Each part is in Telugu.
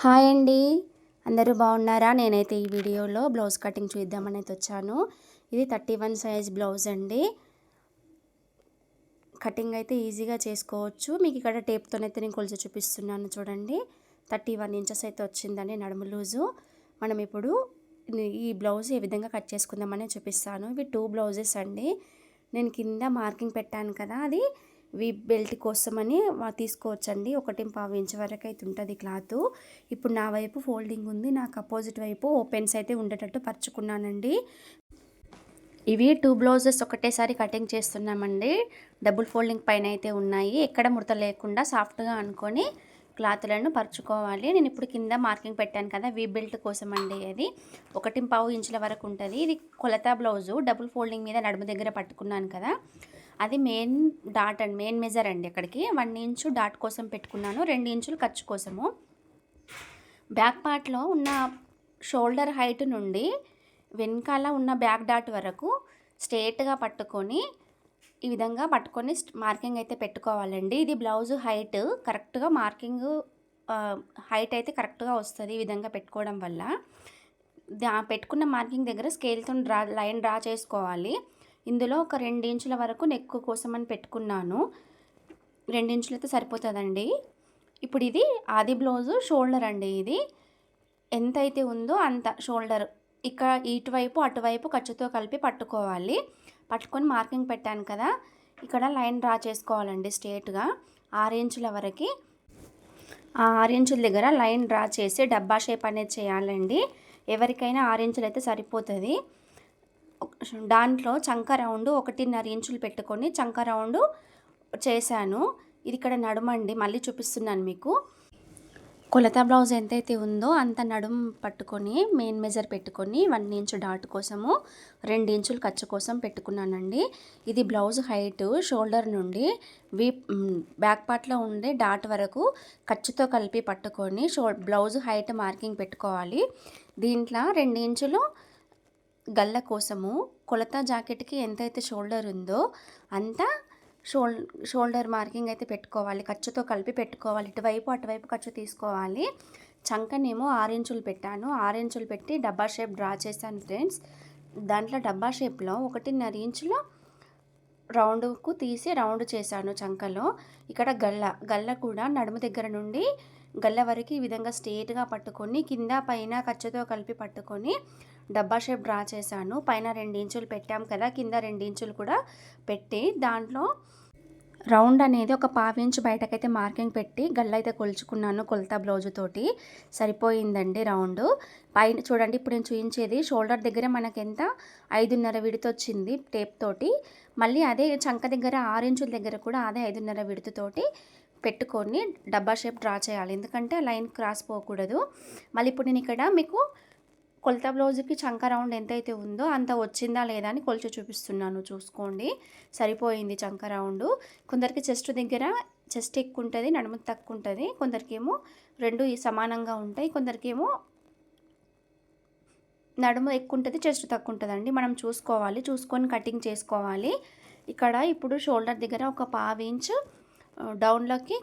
హాయ్ అండి. అందరూ బాగున్నారా? నేనైతే ఈ వీడియోలో బ్లౌజ్ కటింగ్ చూద్దామని అయితే వచ్చాను. ఇది 31 సైజ్ బ్లౌజ్ అండి. కటింగ్ అయితే ఈజీగా చేసుకోవచ్చు. మీకు ఇక్కడ టేప్తోనైతే నేను కొలిచి చూపిస్తున్నాను చూడండి. 31 ఇంచెస్ అయితే వచ్చిందండి నడుము లూజు. మనం ఇప్పుడు ఈ బ్లౌజ్ ఏ విధంగా కట్ చేసుకుందామని చూపిస్తాను. ఇవి 2 బ్లౌజెస్ అండి. నేను కింద మార్కింగ్ పెట్టాను కదా, అది వీప్ బెల్ట్ కోసమని తీసుకోవచ్చండి. 1.5 ఇంచ్ వరకు అయితే ఉంటుంది క్లాత్. ఇప్పుడు నా వైపు ఫోల్డింగ్ ఉంది, నాకు అపోజిట్ వైపు ఓపెన్స్ అయితే ఉండేటట్టు పరుచుకున్నానండి. ఇవి 2 బ్లౌజెస్ ఒకటేసారి కటింగ్ చేస్తున్నామండి. డబుల్ ఫోల్డింగ్ పైన అయితే ఉన్నాయి. ఎక్కడ ముడత లేకుండా సాఫ్ట్గా అనుకొని క్లాత్లను పరుచుకోవాలి. నేను ఇప్పుడు కింద మార్కింగ్ పెట్టాను కదా, వీ బెల్ట్ కోసం అండి. అది 1.5 ఇంచుల వరకు ఉంటుంది. ఇది కొలత బ్లౌజు. డబుల్ ఫోల్డింగ్ మీద నడుము దగ్గర పట్టుకున్నాను కదా, అది మెయిన్ డాట్ అండి, మెయిన్ మెజర్ అండి. అక్కడికి 1 ఇంచు డాట్ కోసం పెట్టుకున్నాను, 2 ఇంచులు ఖర్చు కోసము. బ్యాక్ పార్ట్లో ఉన్న షోల్డర్ హైట్ నుండి వెనకాల ఉన్న బ్యాక్ డాట్ వరకు స్ట్రేట్గా పట్టుకొని ఈ విధంగా పట్టుకొని మార్కింగ్ అయితే పెట్టుకోవాలండి. ఇది బ్లౌజ్ హైట్ కరెక్ట్గా మార్కింగ్ హైట్ అయితే కరెక్ట్గా వస్తుంది ఈ విధంగా పెట్టుకోవడం వల్ల. పెట్టుకున్న మార్కింగ్ దగ్గర స్కేల్తో లైన్ డ్రా చేసుకోవాలి. ఇందులో ఒక 2 ఇంచుల వరకు నెక్ కోసం అని పెట్టుకున్నాను. 2 ఇంచులు అయితే సరిపోతుందండి. ఇప్పుడు ఇది ఆది బ్లౌజు షోల్డర్ అండి. ఇది ఎంత అయితే ఉందో అంత షోల్డర్ ఇక్కడ ఇటువైపు అటువైపు ఖర్చుతో కలిపి పట్టుకోవాలి. పట్టుకొని మార్కింగ్ పెట్టాను కదా, ఇక్కడ లైన్ డ్రా చేసుకోవాలండి స్ట్రేట్గా 6 ఇంచుల వరకు. ఆ 6 ఇంచుల దగ్గర లైన్ డ్రా చేసి డబ్బా షేప్ అనేది చేయాలండి. ఎవరికైనా 6 ఇంచులు అయితే సరిపోతుంది. దాంట్లో చంక రౌండ్ 1.5 ఇంచులు పెట్టుకొని చంక రౌండ్ చేశాను. ఇది ఇక్కడ నడుమండి, మళ్ళీ చూపిస్తున్నాను మీకు. కొలత బ్లౌజ్ ఎంతైతే ఉందో అంత నడుము పట్టుకొని మెయిన్ మెజర్ పెట్టుకొని 1 ఇంచు డాట్ కోసము 2 ఇంచులు ఖర్చు కోసం పెట్టుకున్నానండి. ఇది బ్లౌజ్ హైట్ షోల్డర్ నుండి బ్యాక్ పార్ట్లో ఉండే డాట్ వరకు ఖర్చుతో కలిపి పట్టుకొని బ్లౌజ్ హైట్ మార్కింగ్ పెట్టుకోవాలి. దీంట్లో 2 ఇంచులు గల్ల కోసము కొలత జాకెట్కి ఎంతైతే షోల్డర్ ఉందో అంత షోల్డర్ మార్కింగ్ అయితే పెట్టుకోవాలి. ఖర్చుతో కలిపి పెట్టుకోవాలి. ఇటువైపు అటువైపు ఖర్చు తీసుకోవాలి. చంకనేమో 6 ఇంచులు పెట్టాను. 6 ఇంచులు పెట్టి డబ్బా షేప్ డ్రా చేశాను ఫ్రెండ్స్. దాంట్లో డబ్బా షేప్లో 1.5 ఇంచులు రౌండ్కు తీసి రౌండ్ చేశాను చంకలో. ఇక్కడ గల్ల కూడా నడుము దగ్గర నుండి గల్ల వరకు ఈ విధంగా స్ట్రేట్గా పట్టుకొని కింద పైన ఖర్చుతో కలిపి పట్టుకొని డబ్బా షేప్ డ్రా చేశాను. పైన 2 ఇంచులు పెట్టాం కదా, కింద 2 ఇంచులు కూడా పెట్టి దాంట్లో రౌండ్ అనేది ఒక 1/2 ఇంచు బయటకైతే మార్కింగ్ పెట్టి గల్ల అయితే కొలుచుకున్నాను. కొలత బ్లౌజు తోటి సరిపోయిందండి రౌండ్. పైన చూడండి, ఇప్పుడు నేను చూపించేది షోల్డర్ దగ్గర మనకి ఎంత 5.5 విడత వచ్చింది టేప్ తోటి. మళ్ళీ అదే చంక దగ్గర 6 ఇంచుల దగ్గర కూడా అదే 5.5 విడతతోటి పెట్టుకొని డబ్బా షేప్ డ్రా చేయాలి. ఎందుకంటే లైన్ క్రాస్ పోకూడదు. మళ్ళీ ఇప్పుడు నేను ఇక్కడ మీకు కొలత బ్లౌజ్కి చంక రౌండ్ ఎంతైతే ఉందో అంత వచ్చిందా లేదా అని కొలిచి చూపిస్తున్నాను. చూసుకోండి, సరిపోయింది చంక రౌండ్. కొందరికి చెస్ట్ దగ్గర చెస్ట్ ఎక్కువ ఉంటుంది, నడుము తక్కువ ఉంటుంది. కొందరికేమో రెండు సమానంగా ఉంటాయి. కొందరికేమో నడుము ఎక్కువ ఉంటుంది, చెస్ట్ తక్కువ ఉంటుందండి. మనం చూసుకోవాలి, చూసుకొని కటింగ్ చేసుకోవాలి. ఇక్కడ ఇప్పుడు షోల్డర్ దగ్గర ఒక 1/2 ఇంచు డౌన్లోకి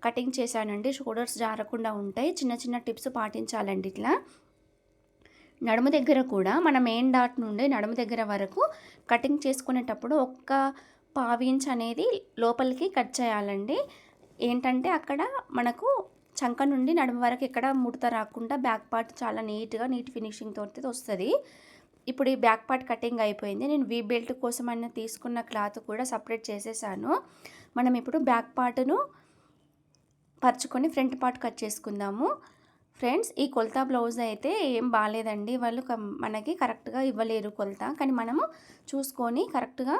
కటింగ్ చేశానండి. షోల్డర్స్ జారకుండా ఉంటాయి. చిన్న చిన్న టిప్స్ పాటించాలండి. ఇట్లా నడుము దగ్గర కూడా మన మెయిన్ డాట్ నుండి నడుము దగ్గర వరకు కటింగ్ చేసుకునేటప్పుడు ఒక్క 1/2 ఇంచ్ అనేది లోపలికి కట్ చేయాలండి. ఏంటంటే అక్కడ మనకు చంక నుండి నడుము వరకు ఎక్కడ ముడత రాకుండా బ్యాక్ పార్ట్ చాలా నీట్ ఫినిషింగ్ తోటి వస్తుంది. ఇప్పుడు ఈ బ్యాక్ పార్ట్ కటింగ్ అయిపోయింది. నేను వీ బెల్ట్ కోసం అన్న తీసుకున్న క్లాత్ కూడా సపరేట్ చేసేసాను. మనం ఇప్పుడు బ్యాక్ పార్ట్ను పరుచుకొని ఫ్రంట్ పార్ట్ కట్ చేసుకుందాము. ఫ్రెండ్స్, ఈ కొలత బ్లౌజ్ అయితే ఏం బాగాలేదండి. వాళ్ళు మనకి కరెక్ట్గా ఇవ్వలేరు కొలత. కానీ మనము చూసుకొని కరెక్ట్గా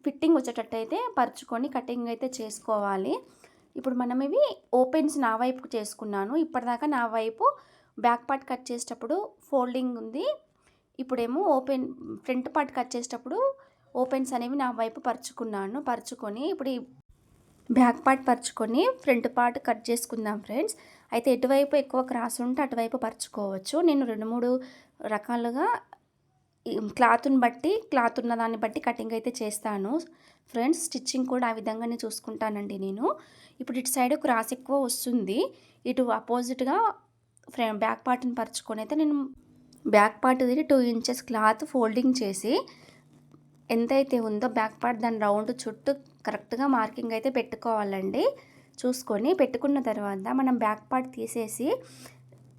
ఫిట్టింగ్ వచ్చేటట్టు అయితే పరుచుకొని కటింగ్ అయితే చేసుకోవాలి. ఇప్పుడు మనం ఇవి ఓపెన్స్ నా వైపు చేసుకున్నాను. ఇప్పటిదాకా నా వైపు బ్యాక్ పార్ట్ కట్ చేసేటప్పుడు ఫోల్డింగ్ ఉంది. ఇప్పుడేమో ఫ్రంట్ పార్ట్ కట్ చేసేటప్పుడు ఓపెన్స్ అనేవి నా వైపు పరుచుకొని ఇప్పుడు బ్యాక్ పార్ట్ పరుచుకొని ఫ్రంట్ పార్ట్ కట్ చేసుకుందాం ఫ్రెండ్స్. అయితే ఎటువైపు ఎక్కువ క్రాస్ ఉంటే అటువైపు పరుచుకోవచ్చు. నేను 2-3 రకాలుగా క్లాత్ని బట్టి క్లాత్ ఉన్న దాన్ని బట్టి కటింగ్ అయితే చేస్తాను ఫ్రెండ్స్. స్టిచ్చింగ్ కూడా ఆ విధంగానే చూసుకుంటానండి నేను. ఇప్పుడు ఇటు సైడ్ క్రాస్ ఎక్కువ వస్తుంది, ఇటు అపోజిట్గా బ్యాక్ పార్ట్ని పరుచుకొని అయితే నేను back part 2 inches cloth folding చేసి ఎంతైతే ఉందో బ్యాక్ పార్ట్ దాని రౌండ్ చుట్టూ కరెక్ట్గా మార్కింగ్ అయితే పెట్టుకోవాలండి. చూసుకొని పెట్టుకున్న తర్వాత మనం బ్యాక్ పార్ట్ తీసేసి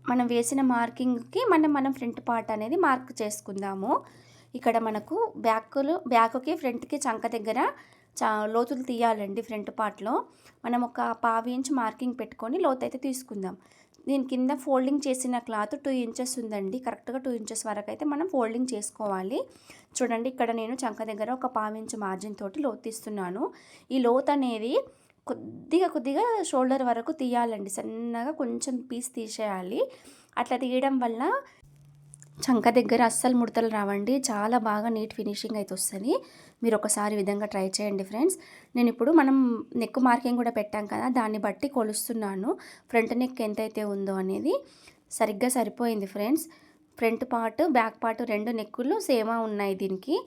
మనం వేసిన మార్కింగ్కి మనం ఫ్రంట్ పార్ట్ అనేది మార్క్ చేసుకుందాము. ఇక్కడ మనకు బ్యాక్కి ఫ్రంట్కి చంక దగ్గర లోతులు తీయాలండి. ఫ్రంట్ పార్ట్లో మనం ఒక 1/2 ఇంచ్ మార్కింగ్ పెట్టుకొని లోతు అయితే తీసుకుందాం. దీని కింద ఫోల్డింగ్ చేసిన క్లాత్ 2 ఇంచెస్ ఉందండి. కరెక్ట్గా 2 ఇంచెస్ వరకు అయితే మనం ఫోల్డింగ్ చేసుకోవాలి. చూడండి, ఇక్కడ నేను చంక దగ్గర ఒక 1/2 ఇంచ్ మార్జిన్ తోటి లోతు తీస్తున్నాను. ఈ లోతు అనేది కొద్దిగా షోల్డర్ వరకు తీయాలండి. సన్నగా కొంచెం పీస్ తీసేయాలి. అట్లా తీయడం వల్ల చంక దగ్గర అస్సలు ముడతలు రావండి. చాలా బాగా నీట్ ఫినిషింగ్ అయితే వస్తుంది. మీరు ఒకసారి విధంగా ట్రై చేయండి ఫ్రెండ్స్. నేను ఇప్పుడు మనం నెక్ మార్కింగ్ కూడా పెట్టాం కదా, దాన్ని బట్టి కొలుస్తున్నాను. ఫ్రంట్ నెక్ ఎంతైతే ఉందో అనేది సరిగ్గా సరిపోయింది friends. Front part back part 2 నెక్కులు సేమా ఉన్నాయి. దీనికి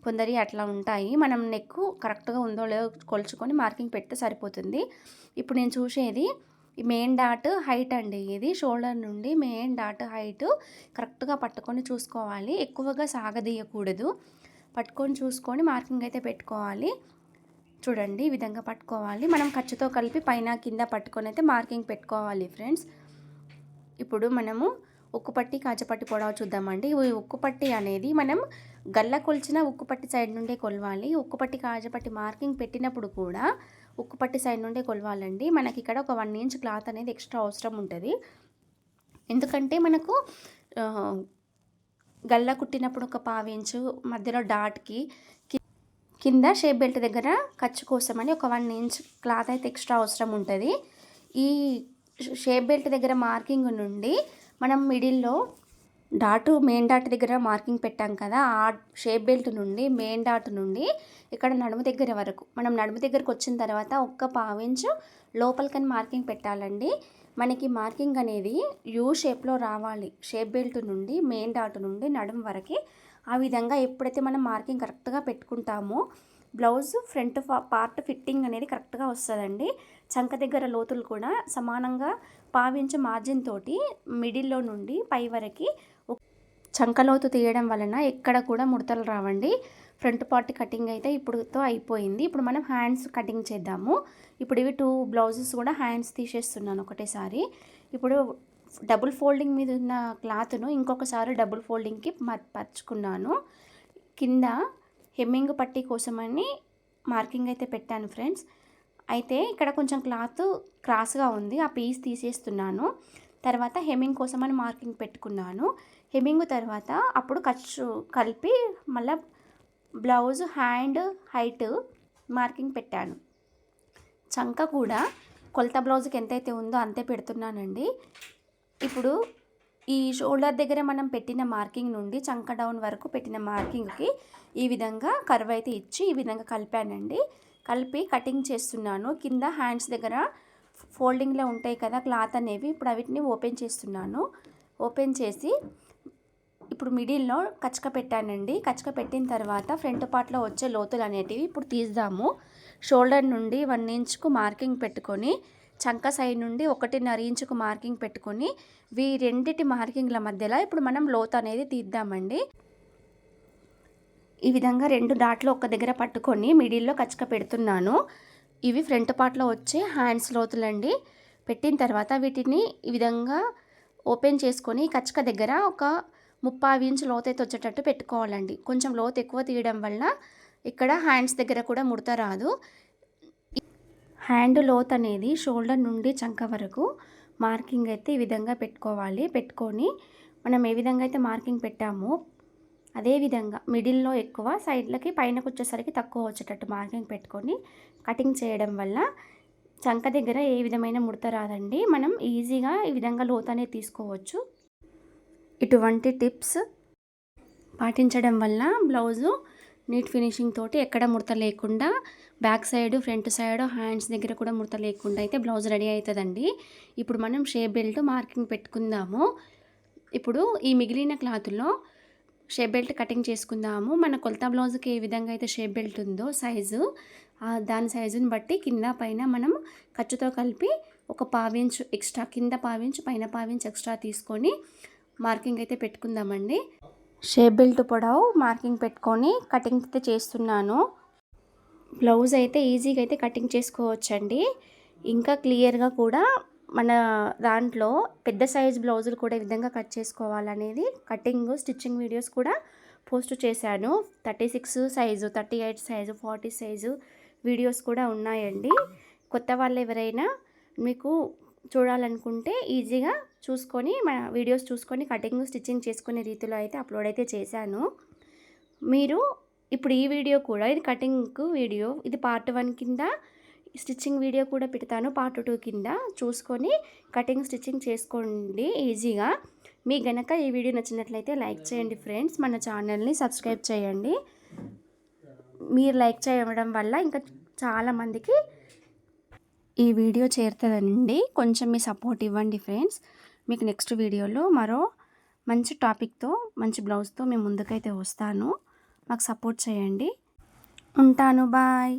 కొందరి అట్లా ఉంటాయి. మనం నెక్ కరెక్ట్గా ఉందో లేదో కొలుచుకొని మార్కింగ్ పెడితే సరిపోతుంది. ఇప్పుడు నేను చూసేది ఈ మెయిన్ డాట్ హైట్ అండి. ఇది షోల్డర్ నుండి మెయిన్ డాట్ హైట్ కరెక్ట్గా పట్టుకొని చూసుకోవాలి. ఎక్కువగా సాగదీయకూడదు. పట్టుకొని చూసుకొని మార్కింగ్ అయితే పెట్టుకోవాలి. చూడండి, ఈ విధంగా పట్టుకోవాలి. మనం ఖర్చుతో కలిపి పైన కింద పట్టుకొని అయితే మార్కింగ్ పెట్టుకోవాలి ఫ్రెండ్స్. ఇప్పుడు మనము ఉక్కుపట్టి కాజపట్టి పొడవు చూద్దామండి. ఈ ఉక్కుపట్టి అనేది మనం గల్ల కొలిచిన ఉక్కుపట్టి సైడ్ నుండే కొలవాలి. ఉక్కుపట్టి కాజపట్టి మార్కింగ్ పెట్టినప్పుడు కూడా ఉక్కుపట్టి సైడ్ నుండే కొలవాలండి. మనకి ఇక్కడ ఒక 1 ఇంచ్ క్లాత్ అనేది ఎక్స్ట్రా అవసరం ఉంటుంది. ఎందుకంటే మనకు గల్ల కుట్టినప్పుడు ఒక 1/2 ఇంచు మధ్యలో డాట్కి కింద షేప్ బెల్ట్ దగ్గర ఖర్చు కోసమని ఒక 1 ఇంచ్ క్లాత్ అయితే ఎక్స్ట్రా అవసరం ఉంటుంది. ఈ షేప్ బెల్ట్ దగ్గర మార్కింగ్ నుండి మనం మిడిల్లో మెయిన్ డాట్ దగ్గర మార్కింగ్ పెట్టాం కదా, ఆ షేప్ బెల్ట్ నుండి మెయిన్ డాట్ నుండి ఇక్కడ నడుము దగ్గర వరకు మనం నడుము దగ్గరకు వచ్చిన తర్వాత ఒక్క 1/2 ఇంచు లోపలికని మార్కింగ్ పెట్టాలండి. మనకి మార్కింగ్ అనేది యూ షేప్లో రావాలి. షేప్ బెల్ట్ నుండి మెయిన్ డాట్ నుండి నడుము వరకు ఆ విధంగా ఎప్పుడైతే మనం మార్కింగ్ కరెక్ట్గా పెట్టుకుంటామో బ్లౌజ్ ఫ్రంట్ పార్ట్ ఫిట్టింగ్ అనేది కరెక్ట్గా వస్తుందండి. చంక దగ్గర లోతులు కూడా సమానంగా 1/2 ఇంచు మార్జిన్ తోటి మిడిల్లో నుండి పై వరకు చంక లోతు తీయడం వలన ఎక్కడ కూడా ముడతలు రావండి. ఫ్రంట్ పార్ట్ కటింగ్ అయితే ఇప్పుడుతో అయిపోయింది. ఇప్పుడు మనం హ్యాండ్స్ కటింగ్ చేద్దాము. ఇప్పుడు ఇవి 2 బ్లౌజెస్ కూడా హ్యాండ్స్ తీసేస్తున్నాను ఒకటేసారి. ఇప్పుడు డబుల్ ఫోల్డింగ్ మీద ఉన్న క్లాత్ను ఇంకొకసారి డబుల్ ఫోల్డింగ్కి పరుచుకున్నాను. కింద హెమ్మింగ్ పట్టీ కోసమని మార్కింగ్ అయితే పెట్టాను ఫ్రెండ్స్. అయితే ఇక్కడ కొంచెం క్లాత్ క్రాస్గా ఉంది, ఆ పీస్ తీసేస్తున్నాను. తర్వాత హెమ్మింగ్ కోసమని మార్కింగ్ పెట్టుకున్నాను. హెమ్మింగ్ తర్వాత అప్పుడు ఖర్చు కలిపి మళ్ళీ బ్లౌజ్ హ్యాండ్ హైట్ మార్కింగ్ పెట్టాను. చంక కూడా కొలత బ్లౌజ్కి ఎంతైతే ఉందో అంతే పెడుతున్నానండి. ఇప్పుడు ఈ షోల్డర్ దగ్గర మనం పెట్టిన మార్కింగ్ నుండి చంక డౌన్ వరకు పెట్టిన మార్కింగ్కి ఈ విధంగా కర్వ్ అయితే ఇచ్చి ఈ విధంగా కలిపానండి. కలిపి కటింగ్ చేస్తున్నాను. కింద హ్యాండ్స్ దగ్గర ఫోల్డింగ్లో ఉంటాయి కదా క్లాత్ అనేవి, ఇప్పుడు వీటిని ఓపెన్ చేస్తున్నాను. ఓపెన్ చేసి ఇప్పుడు మిడిల్లో కచక పెట్టానండి. కచక పెట్టిన తర్వాత ఫ్రంట్ పార్ట్లో వచ్చే లోతులు అనేటివి ఇప్పుడు తీద్దాము. షోల్డర్ నుండి 1 ఇంచుకు మార్కింగ్ పెట్టుకొని చంక సైడ్ నుండి 1.5 ఇంచుకు మార్కింగ్ పెట్టుకొని రెండిటి మార్కింగ్ల మధ్యలో ఇప్పుడు మనం లోతు అనేది తీద్దామండి. ఈ విధంగా 2 డాట్లు ఒక దగ్గర పట్టుకొని మిడిల్లో కచక పెడుతున్నాను. ఇవి ఫ్రంట్ పార్ట్లో వచ్చే హ్యాండ్స్ లోతులండి. పెట్టిన తర్వాత వీటిని ఈ విధంగా ఓపెన్ చేసుకొని కచక దగ్గర ఒక 3/4 ఇంచు లోతు అయితే వచ్చేటట్టు పెట్టుకోవాలండి. కొంచెం లోతు ఎక్కువ తీయడం వల్ల ఇక్కడ హ్యాండ్స్ దగ్గర కూడా ముడత రాదు. హ్యాండ్ లోత్ అనేది షోల్డర్ నుండి చంక వరకు మార్కింగ్ అయితే ఈ విధంగా పెట్టుకోవాలి. పెట్టుకొని మనం ఏ విధంగా అయితే మార్కింగ్ పెట్టామో అదేవిధంగా మిడిల్లో ఎక్కువ, సైడ్లకి పైనకు వచ్చేసరికి తక్కువ వచ్చేటట్టు మార్కింగ్ పెట్టుకొని కటింగ్ చేయడం వల్ల చంక దగ్గర ఏ విధమైన ముడత రాదండి. మనం ఈజీగా ఈ విధంగా లోతు అనేది తీసుకోవచ్చు. ఇటువంటి టిప్స్ పాటించడం వల్ల బ్లౌజు నీట్ ఫినిషింగ్ తోటి ఎక్కడ ముడత లేకుండా back side front side hands దగ్గర కూడా ముడత లేకుండా అయితే బ్లౌజ్ రెడీ అవుతుందండి. ఇప్పుడు మనం షేప్ బెల్ట్ మార్కింగ్ పెట్టుకుందాము. ఇప్పుడు ఈ మిగిలిన క్లాత్లో షేప్ బెల్ట్ కటింగ్ చేసుకుందాము. మన కొలత బ్లౌజ్కి ఏ విధంగా అయితే షేప్ బెల్ట్ ఉందో సైజు, దాని సైజుని బట్టి కింద పైన మనం ఖర్చుతో కలిపి ఒక పావించు ఎక్స్ట్రా, కింద పావించు పైన పావించు ఎక్స్ట్రా తీసుకొని మార్కింగ్ అయితే పెట్టుకుందామండి. షేప్ బెల్ట్ పొడవు మార్కింగ్ పెట్టుకొని కటింగ్ అయితే చేస్తున్నాను. బ్లౌజ్ అయితే ఈజీగా అయితే కటింగ్ చేసుకోవచ్చండి. ఇంకా క్లియర్గా కూడా మన దాంట్లో పెద్ద సైజ్ బ్లౌజులు కూడా ఈ విధంగా కట్ చేసుకోవాలనేది కటింగ్ స్టిచ్చింగ్ వీడియోస్ కూడా పోస్ట్ చేశాను. 36 సైజు, 38 సైజు, 40 సైజు వీడియోస్ కూడా ఉన్నాయండి. కొత్త వాళ్ళు ఎవరైనా మీకు చూడాలనుకుంటే ఈజీగా చూసుకొని మన వీడియోస్ చూసుకొని కటింగ్ స్టిచ్చింగ్ చేసుకునే రీతిలో అయితే అప్లోడ్ అయితే చేశాను. మీరు ఇప్పుడు ఈ వీడియో కూడా, ఇది కటింగ్ వీడియో, ఇది పార్ట్ 1 కింద, స్టిచ్చింగ్ వీడియో కూడా పెడతాను పార్ట్ 2 కింద. చూసుకొని కటింగ్ స్టిచ్చింగ్ చేసుకోండి ఈజీగా. మీకు గనక ఈ వీడియో నచ్చినట్లయితే లైక్ చేయండి ఫ్రెండ్స్. మన ఛానల్ని సబ్స్క్రైబ్ చేయండి. మీరు లైక్ చేయడం వల్ల ఇంకా చాలామందికి ఈ వీడియో చేరుతుందండి. కొంచెం మీ సపోర్ట్ ఇవ్వండి ఫ్రెండ్స్. మీకు నెక్స్ట్ వీడియోలో మరో మంచి టాపిక్తో, మంచి బ్లౌజ్తో మేము ముందుకైతే వస్తాను. మాకు సపోర్ట్ చేయండి. ఉంటాను, బాయ్.